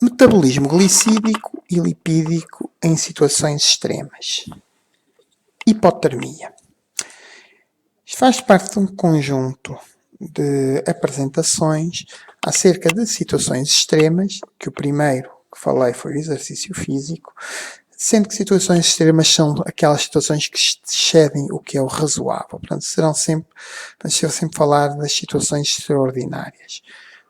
Metabolismo glicídico e lipídico em situações extremas. Hipotermia. Isto faz parte de um conjunto de apresentações acerca de situações extremas, que o primeiro que falei foi o exercício físico, sendo que situações extremas são aquelas situações que excedem o que é o razoável. Portanto, vamos sempre falar das situações extraordinárias.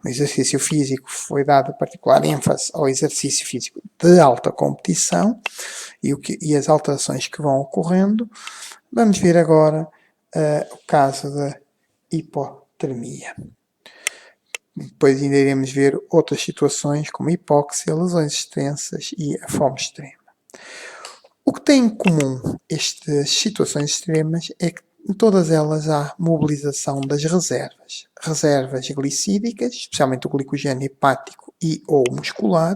No exercício físico foi dado particular ênfase ao exercício físico de alta competição e as alterações que vão ocorrendo. Vamos ver agora o caso da hipotermia. Depois ainda iremos ver outras situações como hipóxia, lesões extensas e a fome extrema. O que tem em comum estas situações extremas é que em todas elas há mobilização das reservas. Reservas glicídicas, especialmente o glicogênio hepático e ou muscular.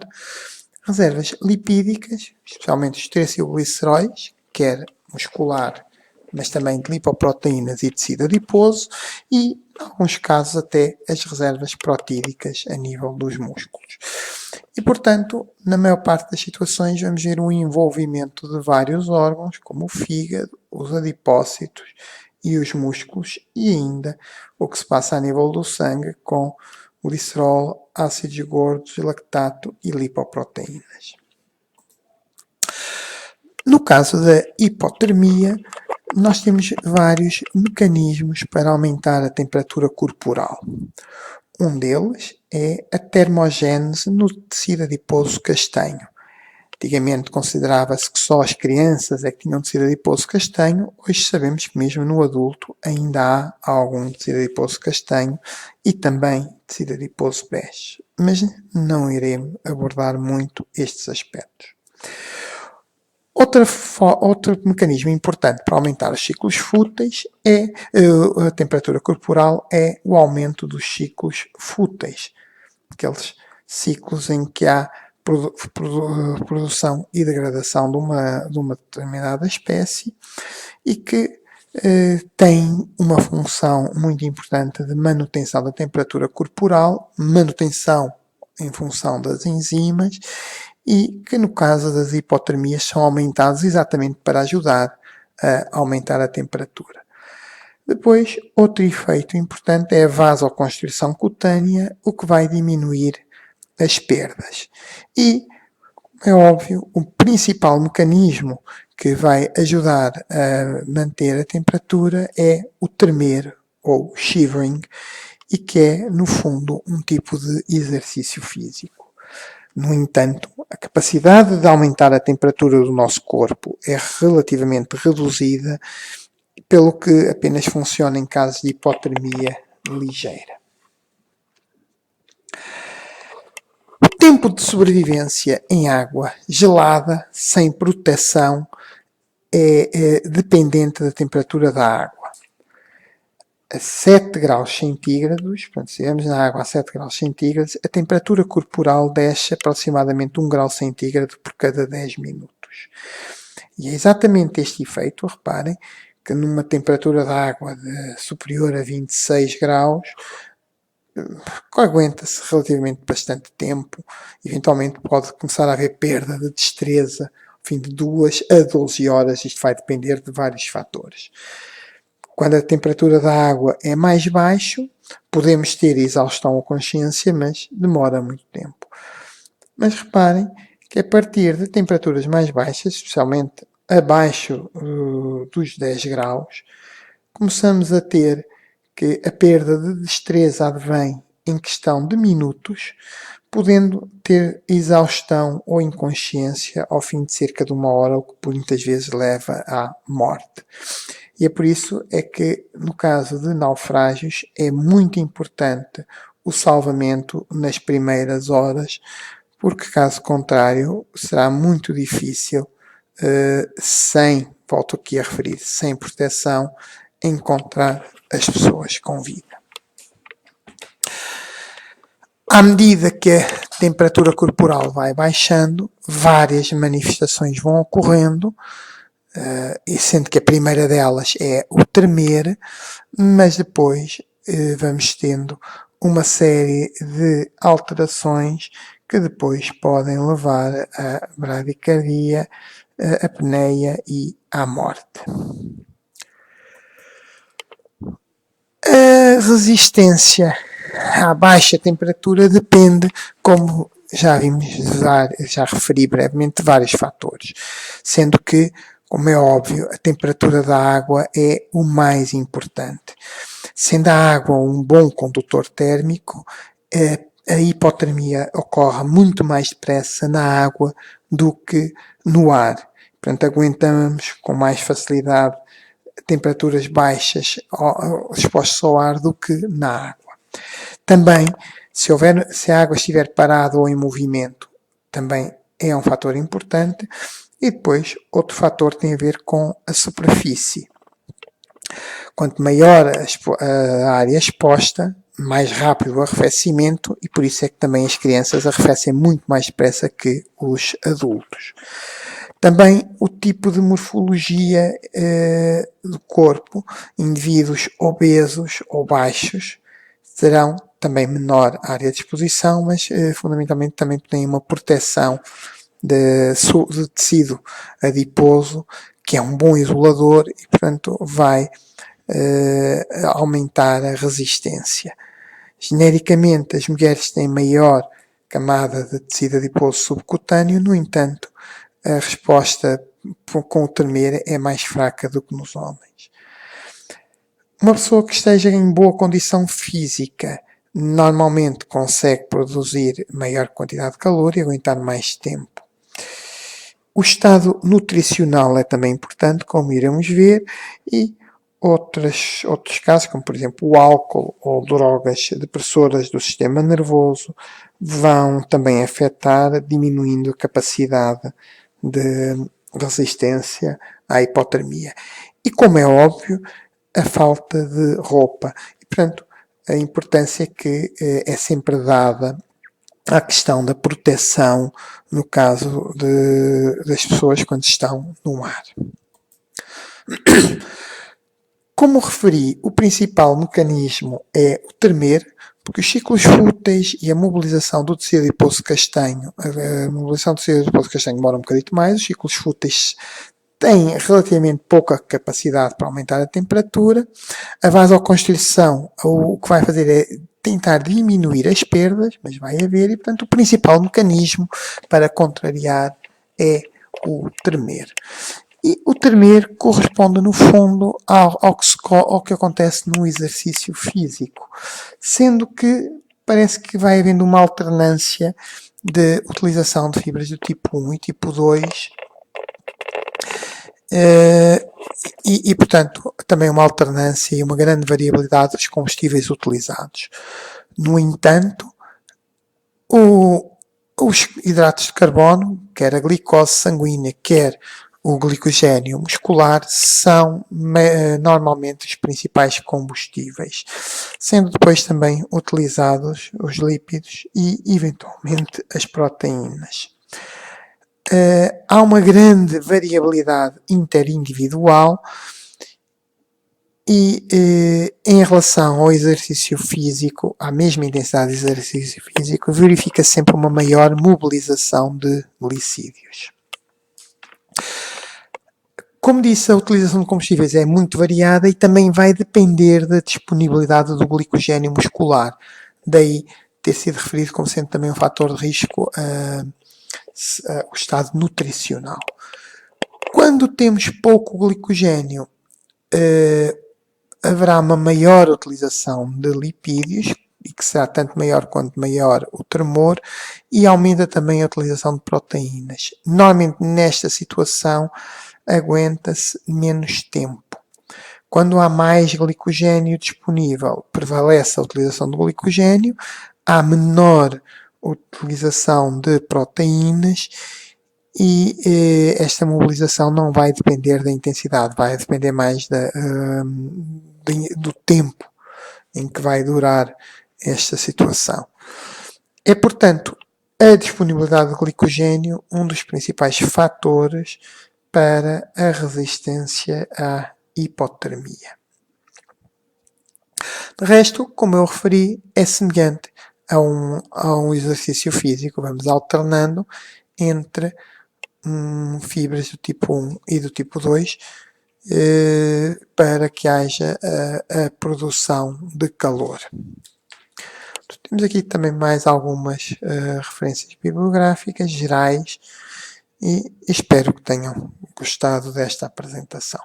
Reservas lipídicas, especialmente os triacilgliceróis, quer muscular, mas também de lipoproteínas e tecido adiposo, e, em alguns casos, até as reservas protídicas a nível dos músculos. E, portanto, na maior parte das situações, vamos ver o envolvimento de vários órgãos, como o fígado, os adipócitos e os músculos, e ainda o que se passa a nível do sangue com glicerol, ácidos gordos, lactato e lipoproteínas. No caso da hipotermia, nós temos vários mecanismos para aumentar a temperatura corporal. Um deles é a termogênese no tecido adiposo castanho. Antigamente considerava-se que só as crianças é que tinham tecido adiposo castanho. Hoje sabemos que mesmo no adulto ainda há algum tecido adiposo castanho e também tecido adiposo bege. Mas não iremos abordar muito estes aspectos. Outro mecanismo importante para aumentar os ciclos fúteis é a temperatura corporal, é o aumento dos ciclos fúteis, aqueles ciclos em que há produção e degradação de uma determinada espécie e que tem uma função muito importante de manutenção da temperatura corporal, manutenção em função das enzimas, e que no caso das hipotermias são aumentados exatamente para ajudar a aumentar a temperatura. Depois, outro efeito importante é a vasoconstrição cutânea, o que vai diminuir as perdas. E, é óbvio, o principal mecanismo que vai ajudar a manter a temperatura é o tremer, ou shivering, e que é, no fundo, um tipo de exercício físico. No entanto, a capacidade de aumentar a temperatura do nosso corpo é relativamente reduzida, pelo que apenas funciona em casos de hipotermia ligeira. O tempo de sobrevivência em água gelada, sem proteção, é dependente da temperatura da água. A 7 graus centígrados, portanto, se estivermos na água a 7 graus centígrados, a temperatura corporal desce aproximadamente 1 grau centígrado por cada 10 minutos. E é exatamente este efeito, reparem, que numa temperatura da água superior a 26 graus, aguenta-se relativamente bastante tempo, eventualmente pode começar a haver perda de destreza, ao fim de 2 a 12 horas, isto vai depender de vários fatores. Quando a temperatura da água é mais baixa, podemos ter exaustão ou consciência, mas demora muito tempo. Mas reparem que a partir de temperaturas mais baixas, especialmente abaixo dos 10 graus, começamos a ter que a perda de destreza advém em questão de minutos, podendo ter exaustão ou inconsciência ao fim de cerca de 1 hora, o que muitas vezes leva à morte. E é por isso é que, no caso de naufrágios, é muito importante o salvamento nas primeiras horas, porque caso contrário será muito difícil, volto aqui a referir, sem proteção, encontrar as pessoas com vida. À medida que a temperatura corporal vai baixando, várias manifestações vão ocorrendo, e sendo que a primeira delas é o tremer, mas depois vamos tendo uma série de alterações que depois podem levar à bradicardia, à apneia e à morte. A resistência à baixa temperatura depende, como já referi brevemente, de vários fatores, sendo que, como é óbvio, a temperatura da água é o mais importante. Sendo a água um bom condutor térmico, a hipotermia ocorre muito mais depressa na água do que no ar. Portanto, aguentamos com mais facilidade temperaturas baixas expostas ao ar do que na água. Também, se a água estiver parada ou em movimento, também é um fator importante. E depois, outro fator tem a ver com a superfície. Quanto maior a área exposta, mais rápido o arrefecimento, e por isso é que também as crianças arrefecem muito mais depressa que os adultos. Também o tipo de morfologia do corpo, indivíduos obesos ou baixos, terão também menor área de exposição, mas fundamentalmente também têm uma proteção de tecido adiposo, que é um bom isolador e, portanto, vai aumentar a resistência. Genericamente, as mulheres têm maior camada de tecido adiposo subcutâneo, no entanto, a resposta com o tremer é mais fraca do que nos homens. Uma pessoa que esteja em boa condição física normalmente consegue produzir maior quantidade de calor e aguentar mais tempo. O estado nutricional é também importante, como iremos ver, e outros casos, como por exemplo o álcool ou drogas depressoras do sistema nervoso, vão também afetar, diminuindo a capacidade de resistência à hipotermia. E, como é óbvio, a falta de roupa. E, portanto, a importância que é sempre dada à questão da proteção no caso das pessoas quando estão no mar. Como referi, o principal mecanismo é o tremer, porque os ciclos fúteis e a mobilização do tecido adiposo castanho, a mobilização do tecido adiposo castanho demora um bocadinho mais, os ciclos fúteis têm relativamente pouca capacidade para aumentar a temperatura, a vasoconstrição o que vai fazer é tentar diminuir as perdas, mas vai haver, e portanto o principal mecanismo para contrariar é o tremer. E o tremer corresponde, no fundo, ao que acontece no exercício físico, sendo que parece que vai havendo uma alternância de utilização de fibras do tipo 1 e tipo 2, e, portanto, também uma alternância e uma grande variabilidade dos combustíveis utilizados. No entanto, os hidratos de carbono, quer a glicose sanguínea, quer o glicogênio muscular, são normalmente os principais combustíveis, sendo depois também utilizados os lípidos e, eventualmente, as proteínas. Há uma grande variabilidade interindividual e, em relação ao exercício físico, à mesma intensidade de exercício físico, verifica sempre uma maior mobilização de glicídios. Como disse, a utilização de combustíveis é muito variada e também vai depender da disponibilidade do glicogênio muscular. Daí ter sido referido como sendo também um fator de risco o estado nutricional. Quando temos pouco glicogênio, haverá uma maior utilização de lipídios, e que será tanto maior quanto maior o tremor, e aumenta também a utilização de proteínas. Normalmente, nesta situação, aguenta-se menos tempo. Quando há mais glicogênio disponível, prevalece a utilização do glicogênio, há menor utilização de proteínas e esta mobilização não vai depender da intensidade, vai depender mais do tempo em que vai durar esta situação. É, portanto, a disponibilidade de glicogênio um dos principais fatores para a resistência à hipotermia. De resto, como eu referi, é semelhante a um exercício físico. Vamos alternando entre fibras do tipo 1 e do tipo 2 para que haja a produção de calor. Temos aqui também mais algumas referências bibliográficas gerais e espero que tenham gostado desta apresentação.